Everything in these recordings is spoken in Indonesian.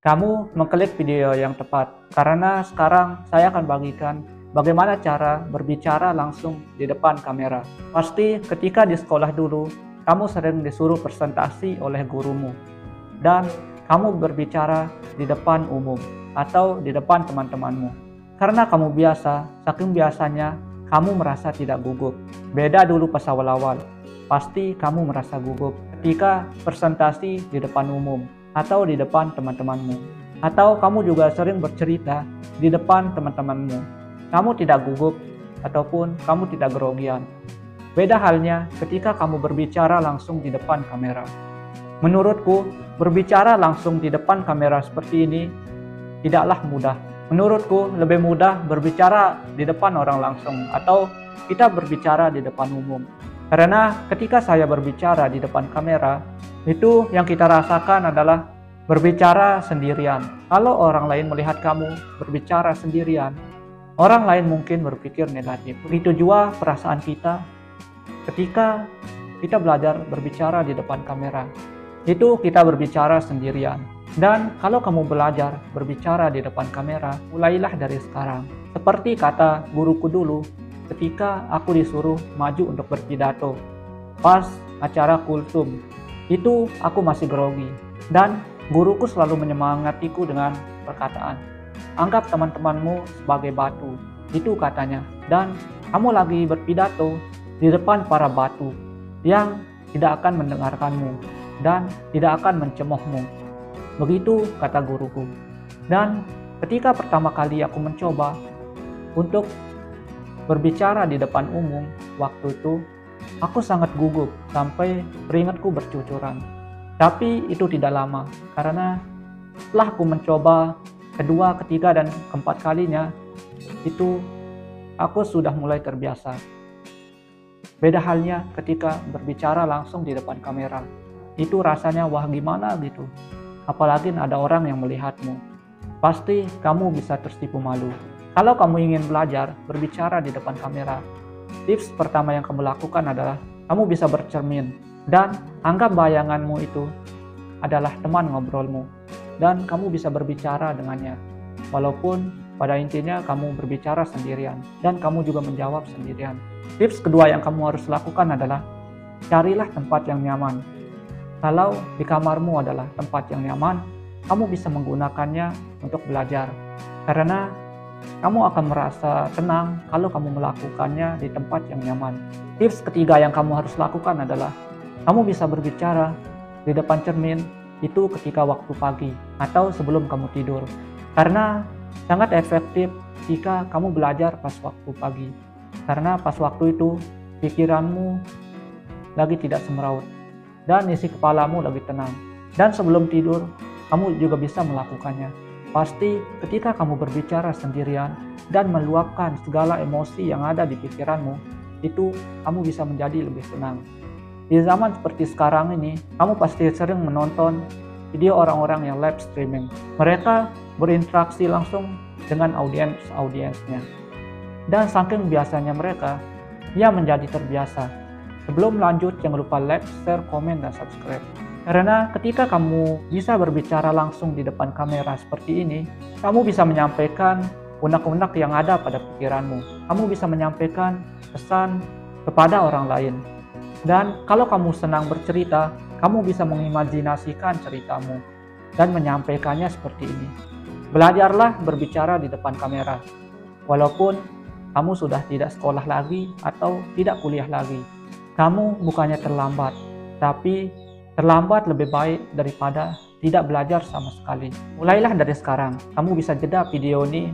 Kamu mengklik video yang tepat, karena sekarang saya akan bagikan bagaimana cara berbicara langsung di depan kamera. Pasti ketika di sekolah dulu, kamu sering disuruh presentasi oleh gurumu, dan kamu berbicara di depan umum atau di depan teman-temanmu. Karena kamu biasa, saking biasanya, kamu merasa tidak gugup. Beda dulu pas awal-awal, pasti kamu merasa gugup ketika presentasi di depan umum atau di depan teman-temanmu, atau kamu juga sering bercerita di depan teman-temanmu. Kamu tidak gugup ataupun kamu tidak grogian. Beda halnya ketika kamu berbicara langsung di depan kamera. Menurutku, berbicara langsung di depan kamera seperti ini tidaklah mudah. Menurutku, lebih mudah berbicara di depan orang langsung atau kita berbicara di depan umum. Karena ketika saya berbicara di depan kamera, itu yang kita rasakan adalah berbicara sendirian. Kalau orang lain melihat kamu berbicara sendirian, orang lain mungkin berpikir negatif. Begitu juga perasaan kita ketika kita belajar berbicara di depan kamera. Itu kita berbicara sendirian. Dan kalau kamu belajar berbicara di depan kamera, mulailah dari sekarang. Seperti kata guruku dulu, ketika aku disuruh maju untuk berpidato pas acara kultum, itu aku masih grogi, dan guruku selalu menyemangatiku dengan perkataan, anggap teman-temanmu sebagai batu, itu katanya, dan kamu lagi berpidato di depan para batu yang tidak akan mendengarkanmu dan tidak akan mencemoohmu. Begitu kata guruku. Dan ketika pertama kali aku mencoba untuk berbicara di depan umum, waktu itu aku sangat gugup sampai keringatku bercucuran. Tapi itu tidak lama, karena setelah aku mencoba kedua, ketiga, dan keempat kalinya, itu aku sudah mulai terbiasa. Beda halnya ketika berbicara langsung di depan kamera. Itu rasanya wah gimana gitu. Apalagi ada orang yang melihatmu. Pasti kamu bisa tertipu malu. Kalau kamu ingin belajar berbicara di depan kamera, tips pertama yang kamu lakukan adalah kamu bisa bercermin dan anggap bayanganmu itu adalah teman ngobrolmu dan kamu bisa berbicara dengannya. Walaupun pada intinya kamu berbicara sendirian dan kamu juga menjawab sendirian. Tips kedua yang kamu harus lakukan adalah carilah tempat yang nyaman. Kalau di kamarmu adalah tempat yang nyaman, kamu bisa menggunakannya untuk belajar. Karena kamu akan merasa tenang kalau kamu melakukannya di tempat yang nyaman. Tips ketiga yang kamu harus lakukan adalah kamu bisa berbicara di depan cermin itu ketika waktu pagi atau sebelum kamu tidur. Karena sangat efektif jika kamu belajar pas waktu pagi. Karena pas waktu itu pikiranmu lagi tidak semeraut dan isi kepalamu lagi tenang. Dan sebelum tidur kamu juga bisa melakukannya. Pasti ketika kamu berbicara sendirian dan meluapkan segala emosi yang ada di pikiranmu, itu kamu bisa menjadi lebih tenang. Di zaman seperti sekarang ini, kamu pasti sering menonton video orang-orang yang live streaming. Mereka berinteraksi langsung dengan audiensnya. Dan saking biasanya mereka, ia menjadi terbiasa. Sebelum lanjut, jangan lupa like, share, komen, dan subscribe. Karena ketika kamu bisa berbicara langsung di depan kamera seperti ini, kamu bisa menyampaikan unek-unek yang ada pada pikiranmu. Kamu bisa menyampaikan pesan kepada orang lain. Dan kalau kamu senang bercerita, kamu bisa mengimajinasikan ceritamu dan menyampaikannya seperti ini. Belajarlah berbicara di depan kamera. Walaupun kamu sudah tidak sekolah lagi atau tidak kuliah lagi. Kamu bukannya terlambat, tapi terlambat lebih baik daripada tidak belajar sama sekali. Mulailah dari sekarang. Kamu bisa jeda video ini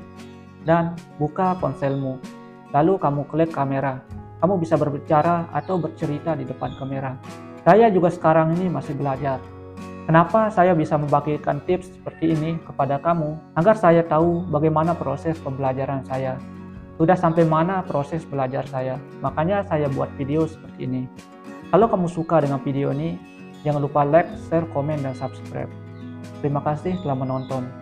dan buka ponselmu. Lalu kamu klik kamera. Kamu bisa berbicara atau bercerita di depan kamera. Saya juga sekarang ini masih belajar. Kenapa saya bisa membagikan tips seperti ini kepada kamu? Agar saya tahu bagaimana proses pembelajaran saya. Sudah sampai mana proses belajar saya. Makanya saya buat video seperti ini. Kalau kamu suka dengan video ini, jangan lupa like, share, komen, dan subscribe. Terima kasih telah menonton.